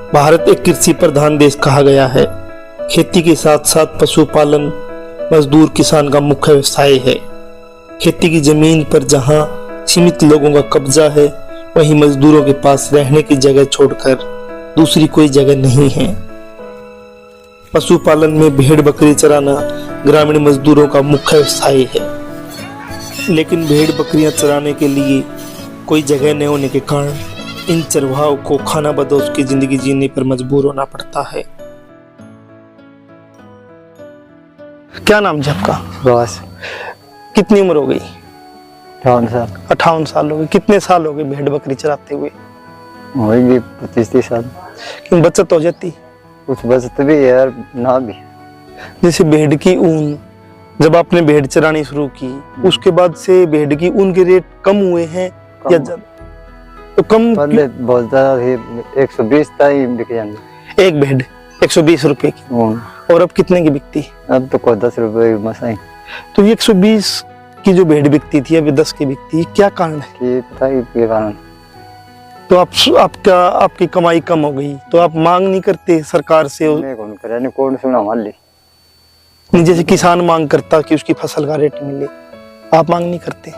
भारत एक कृषि प्रधान देश कहा गया है। खेती के साथ साथ पशुपालन मजदूर किसान का मुख्य व्यवसाय है। खेती की जमीन पर जहां सीमित लोगों का कब्जा है, वहीं मजदूरों के पास रहने की जगह छोड़कर दूसरी कोई जगह नहीं है। पशुपालन में भेड़ बकरी चराना ग्रामीण मजदूरों का मुख्य व्यवसाय है, लेकिन भेड़ बकरियां चराने के लिए कोई जगह न होने के कारण इन चरवाहों को खाना बदोश की जिंदगी जीने पर मजबूर होना पड़ता है। क्या नाम है आपका? बस। कितनी उम्र हो गई? 58 साल। 58 साल हो गए। कितने साल हो गए भेड़ बकरी चराते हुए? होगी 25-30 साल। क्यों बचत हो जाती? कुछ बचत भी है यार, ना भी। जैसे भेड़ की ऊन, जब आपने भेड़ चरानी शुरू की उसके बाद से भेड़ की ऊन के रेट कम हुए हैं या ज्यादा? तो कम पहले बहुत ज्यादा थी, 120 तक बिक जाती एक भेड़ 120 रुपए की, ऊन। और अब कितने की बिकती? अब तो कोई 10 रुपए मसाई तो ये 120 की जो भेड़ बिकती थी अभी 10 की बिकती है, क्या कारण है? कि पता ही ये कारण। तो आपकी कमाई कम हो गई तो आप मांग नहीं करते सरकार से? कौन करे, नहीं कौन सुना मान ली। नहीं, जैसे किसान मांग करता कि उसकी फसल का रेट मिले, आप मांग नहीं करते?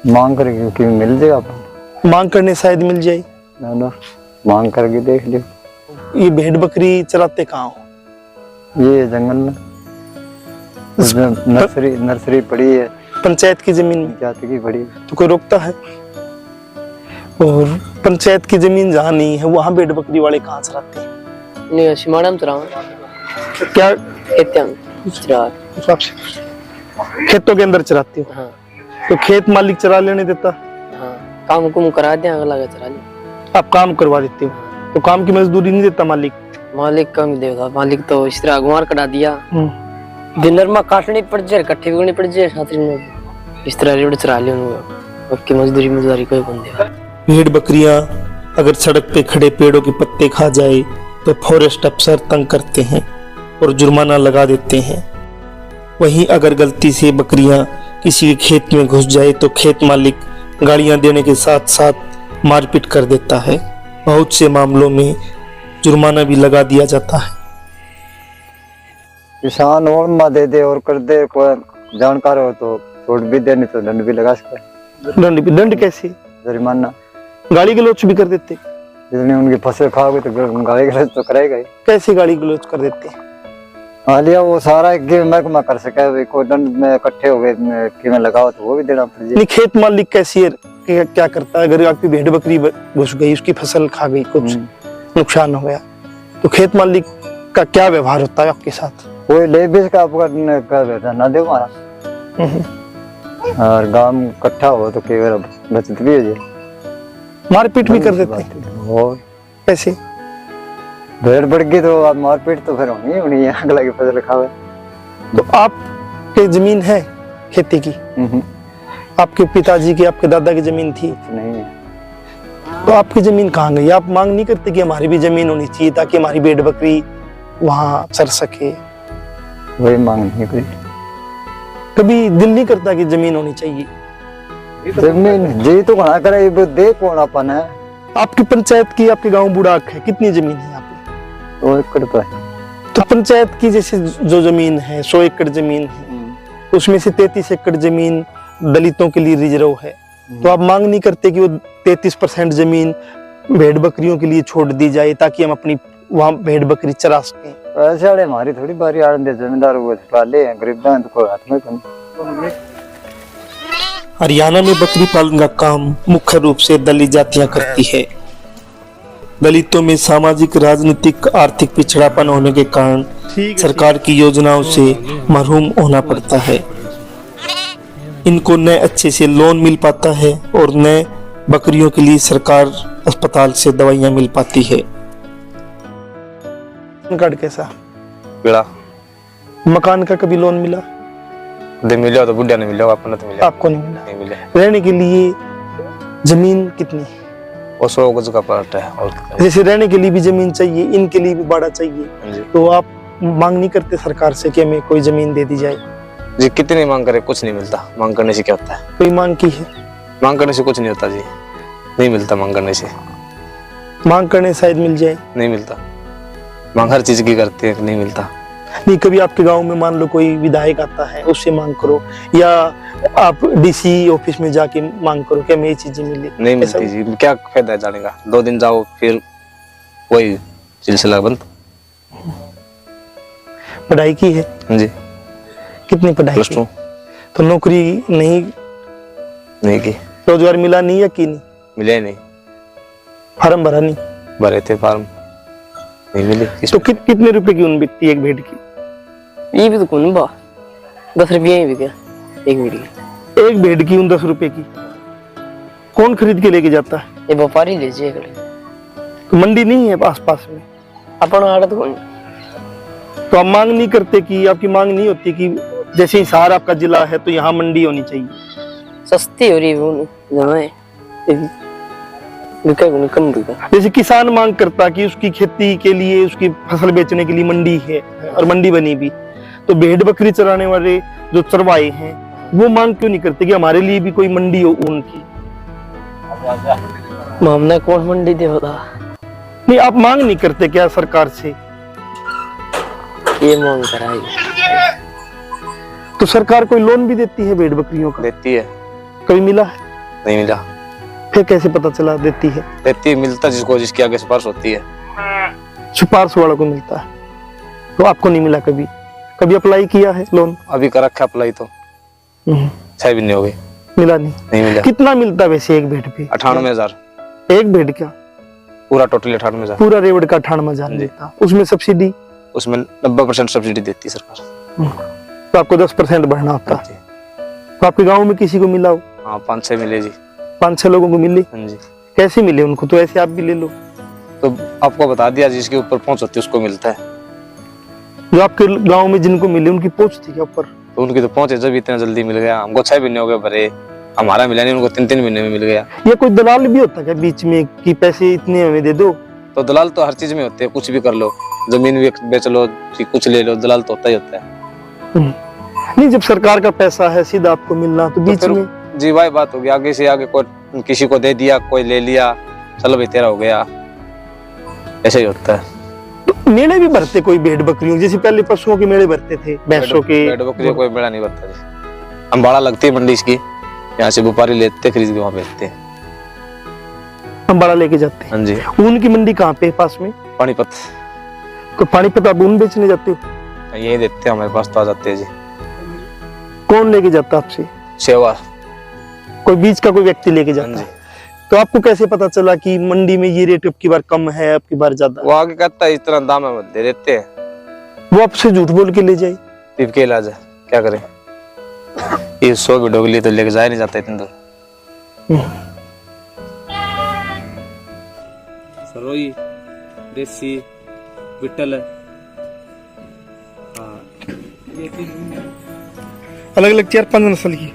मांग करके क्योंकि मिल जाएगा अपन। मांग करने शायद मिल जाए ना, मांग करके देख लियो। ये भेड़ बकरी चराते कहाँ हो? ये जंगल में नर्सरी पड़ी है, पंचायत की जमीन में जाति की पड़ी। तो कोई रोकता है? और पंचायत की जमीन जहाँ नहीं है वहाँ भेड़ बकरी वाले कहाँ चराते हैं? नहीं सिमाड़ा में चराओ। क्या खेतों के अंदर चराते हो? हाँ। तो खेत मालिक चरा लेने देता? हाँ, काम कुम करा दे, अगला का चरा ले। आप काम करवा देते हो, तो काम की मजदूरी नहीं देता मालिक? मालिक कम देगा, मालिक तो इस तरह अगवार करा दिया। दिनर में काटनी पड़ जाए, इकट्ठी बिगड़नी पड़ जाए, साथी में इस तरह रेड चरा ले उनको। अब की मजदूरी कोई बन देगा। भेड़ बकरियां अगर सड़क पे खड़े पेड़ों के पत्ते खा जाए तो फॉरेस्ट अफसर तंग करते हैं और जुर्माना लगा देते हैं। वहीं अगर गलती से बकरियां किसी के खेत में घुस जाए तो खेत मालिक गालियां देने के साथ साथ मारपीट कर देता है। बहुत से मामलों में जुर्माना भी लगा दिया जाता है। किसान और मा दे और कर दे, कोई जानकार हो तो छोड़ भी दे, नहीं तो दंड भी लगा सकता है। दंड कैसे? जुर्माना। गाली गलौच भी कर देते? जिसने उनकी फसल खाओगे तो गाली गलौच तो करेगा ही। कैसे गाली गलौच कर देते? हाँ लिया वो सारा मैं कर सके, कोई दंड में इकट्ठे हो गए कि मैं लगाओ तो वो भी देना पड़ जाए। खेत मालिक कैसी है, क्या करता है? अगर आपकी भेड़ बकरी घुस गई, उसकी फसल खा गई, कुछ नुकसान हो गया, तो खेत मालिक का क्या व्यवहार होता है आपके साथ? कोई ले भी का आपका ना दे मारा, और गांव इकट्ठा हो तो कई बार बचत भी हो जाए। मारपीट भी कर देते हैं? और कैसे? भेड़ बढ़ गई तो आप मारपीट तो फिर होनी है, अगला की फसल खावे। तो आपके जमीन है खेती की? आपके पिताजी की, आपके दादा की जमीन थी? नहीं है। तो आपकी जमीन कहाँ गई? आप मांग नहीं करते कि हमारी भी जमीन होनी चाहिए ताकि हमारी भेड़ बकरी वहां चर सके? वही मांग नहीं करी। कभी दिल नहीं करता कि जमीन होनी चाहिए? जमीन जी तो कहाँ करे, दे कौन अपन है। आपकी पंचायत की, आपके गांव बुढ़ाक है, कितनी जमीन है यहाँ पे? 2 एकड़ तो है। तो पंचायत की जैसे जो जमीन है 100 एकड़ जमीन है, उसमें से 33 एकड़ जमीन दलितों के लिए रिजर्व है। तो आप मांग नहीं करते कि वो 33% जमीन भेड़ बकरियों के लिए छोड़ दी जाए ताकि हम अपनी वहाँ भेड़ बकरी चरा सकें? ऐसे वाले हमारी थोड़ी बारी आ रही, जमींदार वो पाले हैं, गरीब हैं तो कोई हाथ में कम। हरियाणा में बकरी पालन का काम मुख्य रूप से दलित जातियां करती है। दलितों में सामाजिक, राजनीतिक, आर्थिक पिछड़ापन होने के कारण सरकार की योजनाओं से महरूम होना पड़ता है। इनको न अच्छे से लोन मिल पाता है और न बकरियों के लिए सरकार अस्पताल से दवाइयां मिल पाती है। कार्ड कैसा मिला? मकान का कभी लोन मिला? दे मिला तो बुढ़िया ने मिला, अपन तो मिला। आपको नहीं मिला? नहीं मिला। रहने के लिए जमीन कितनी? और 100 गज का प्लॉट है। और जैसे रहने के लिए भी जमीन चाहिए, इनके लिए भी बाड़ा चाहिए, तो आप मांग नहीं करते सरकार से कि हमें कोई जमीन दे दी जाए? जी कितनी मांग करे कुछ नहीं मिलता। मांग करने से क्या होता है? कोई मांग की है? मांग करने से कुछ नहीं होता जी, नहीं मिलता मांग करने से। मांग करने शायद मिल जाए। नहीं मिलता, मांग हर चीज की करते हैं, नहीं मिलता। नहीं, कभी आपके गांव में मान लो कोई विधायक आता है, उससे मांग करो, या आप डीसी ऑफिस में जाके मांग करो, क्या मेरी चीजें मिली? नहीं मिलती जी, क्या फायदा है जाने का, 2 दिन जाओ फिर वही सिलसिला बंद। पढ़ाई की है? जी, कितनी पढ़ाई की? +2। तो नौकरी नहीं की, रोजगार मिला नहीं या की नहीं? मिले नहीं, फार्म भरा नहीं? भरे थे फार्म, नहीं मिले। तो कितने रुपए की ऊन बिकती है एक भेड़ की? ये भी तो कौन बा 10 रुपये ही बिका एक वीडियो। एक भेड़ की ऊन 10 रुपए की कौन खरीद के लेके जाता है? ये व्यापारी ले जाए खड़े। तो मंडी नहीं है आस पास में? अपन आड़त कौन? तो आप मांग नहीं करते कि आपकी मांग नहीं होती कि जैसे हिसार आपका जिला है तो यहाँ मंडी होनी चाहिए? सस्ती हो रही है जहाँ है बिका कम बिका। जैसे किसान मांग करता कि उसकी खेती के लिए, उसकी फसल बेचने के लिए मंडी है और मंडी बनी भी, तो भेड़ बकरी चराने वाले जो चरवाए हैं वो मांग क्यों नहीं करते कि हमारे लिए भी कोई मंडी हो ऊन की? हमने कौन मंडी दे होता? नहीं, आप मांग नहीं करते क्या सरकार से? ये मांग कराई तो सरकार कोई लोन भी देती है भेड़ बकरियों का? देती है। कभी मिला है? नहीं मिला। फिर कैसे पता चला देती है? देती है, मिलता जिसको, जिसकी आगे सिफारिश होती है। सिफारिश वालों को मिलता है, तो आपको नहीं मिला कभी? कभी अप्लाई किया है लोन? अभी कर रखा अप्लाई तो 6 महीने हो गए, मिला नहीं। नहीं मिला। कितना मिलता वैसे एक भेड़ पे? 98,000 एक भेड़ का पूरा टोटल 98,000। पूरा रेवड़ का 98,000 मिलता। उसमें सब्सिडी? उसमें 90% सब्सिडी देती सरकार। तो आपको 10% भरना होता है। तो आपके गांव में किसी को मिला हो? हाँ, 5-6 मिले जी। 5-6 लोगों को मिली? हाँ जी। कैसे मिले उनको? तो ऐसे आप भी ले लो। तो आपको बता दिया, जिसके ऊपर पहुंच होती है उसको मिलता है। जो आपके गांव में जिनको मिले उनकी पहुंच थी क्या ऊपर? तो उनकी तो पहुंचे जब इतना जल्दी मिल गया। हमको 6 महीने हो गए भरे, हमारा मिला नहीं, उनको 3-3 महीने में मिल गया। या कोई दलाल भी होता क्या बीच में कि पैसे इतने हमें दे दो? तो दलाल तो हर चीज में होते हैं, कुछ भी कर लो, जमीन भी बेच लो, कुछ ले लो, दलाल तो होता ही होता है। नहीं, जब सरकार का पैसा है सीधा आपको मिलना, तो बीच में जी भाई बात होगी, आगे से आगे कोई किसी को दे दिया, कोई ले लिया, चलो भाई तेरा हो गया, ऐसे ही होता है। तो मेले भी भरते कोई भेड़ बकरियों, जैसे पहले पशुओं के मेले भरते थे, भैंसों के? भेड़ बकरियों कोई मेला नहीं भरता जी। अम्बाड़ा लगती है मंडी इसकी, यहाँ से व्यापारी लेते खरीद के वहाँ बेचते हैं। अम्बाड़ा लेके जाते हैं? हाँ जी। ऊन की मंडी कहाँ पे पास में? पानीपत। तो पानीपत आप ऊन बेचने जाते हो? यही देते हैं, हमारे पास तो आ जाते हैं जी। कौन लेके जाता आपसे? सेवा। कोई बीच का कोई व्यक्ति लेके हाँ जाता जी। है? तो आपको कैसे पता चला कि मंडी में ये रेट अब की बार कम है, अब की बार ज्यादा? वो आगे कहता है इतना दाम है, दे देते हैं। वो आपसे झूठ बोल के ले जाए? टिप के इलाज है, क्या करें, ये 100 वीडियो के लिए तो लेके जाया नहीं जाता इतनी दूर। सरोई, देसी, बिट्टल, अलग अलग 4-5 नस्ल की?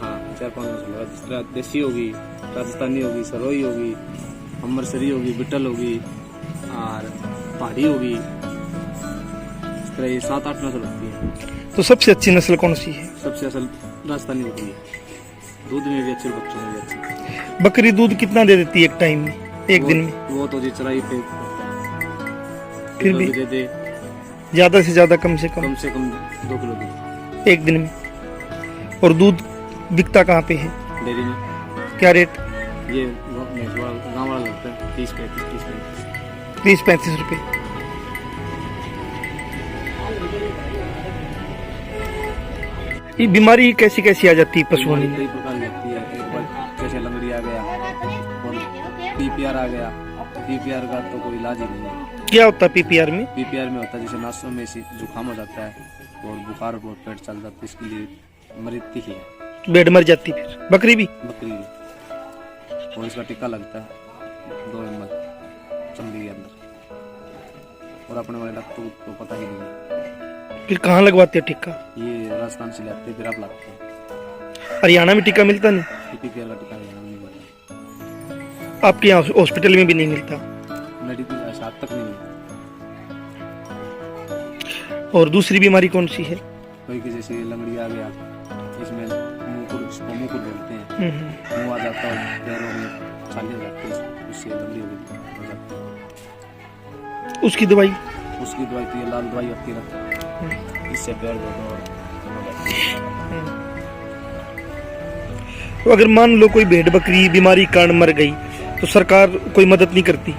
हाँ, 4-5 नस्ल। जिस तरह देसी होगी, राजस्थानी होगी, सरोई होगी, अमरसरी होगी, बिट्टल होगी और पहाड़ी होगी। इस तरह ये 7-8 नस्ल होती है। तो सबसे अच्छी नस्ल कौन सी है? सबसे असल राजस्थानी होती है, दूध में भी अच्छी, बच्चों में भी अच्छी। बकरी दूध कितना दे देती है एक टाइम में, एक दिन में? वो तो जी चराई पे फिर भी दे दे, ज्यादा से ज्यादा कम से कम 2 किलो दूध एक दिन में। और दूध बिकता कहाँ पे है? डेयरी में। क्या रेट? ये गाँव वाला लगता है 30-35। 30-35 रुपए। ये बीमारी कैसी कैसी आ जाती है पशुओं में? कई प्रकार की होती है। एक बार जैसे लंगड़ी आ गया और पीपीआर आ गया। पीपीआर का तो कोई इलाज ही नहीं है। क्या होता है पीपीआर में? पीपीआर में होता है जैसे नासों में से जुकाम हो जाता है और बुखार और पेट चल जाता है, इसके लिए मृत्यु ही है। भेड़ मर जाती है? फिर बकरी भी? बकरी भी। और इसका टीका लगता है 2 ml चमड़ी के अंदर, और अपने वाले डॉक्टर को पता ही नहीं है। फिर कहाँ लगवाते हैं टीका? ये राजस्थान से लाते हैं, फिर आप लाते हैं। हरियाणा में टीका मिलता नहीं? पीपीआर का टीका नहीं मिलता। आपके यहाँ हॉस्पिटल में भी नहीं मिलता? मेडिकल ऐसा तक नहीं मिलता। और दूसरी बीमारी कौन सी है? कोई की जैसे लंगड़ी आ गया, इसमें मुकुर बोलते हैं, मुंह आ जाता है, पैरों में छाले हो जाते हैं, उससे लंगड़ी हो जाती है। उसकी दवाई? उसकी दवाई तो ये लाल दवाई आती है ना, इससे पैर दर्द और तो अगर मान लो कोई भेड़ बकरी बीमारी के कारण मर गई तो सरकार कोई मदद नहीं करती?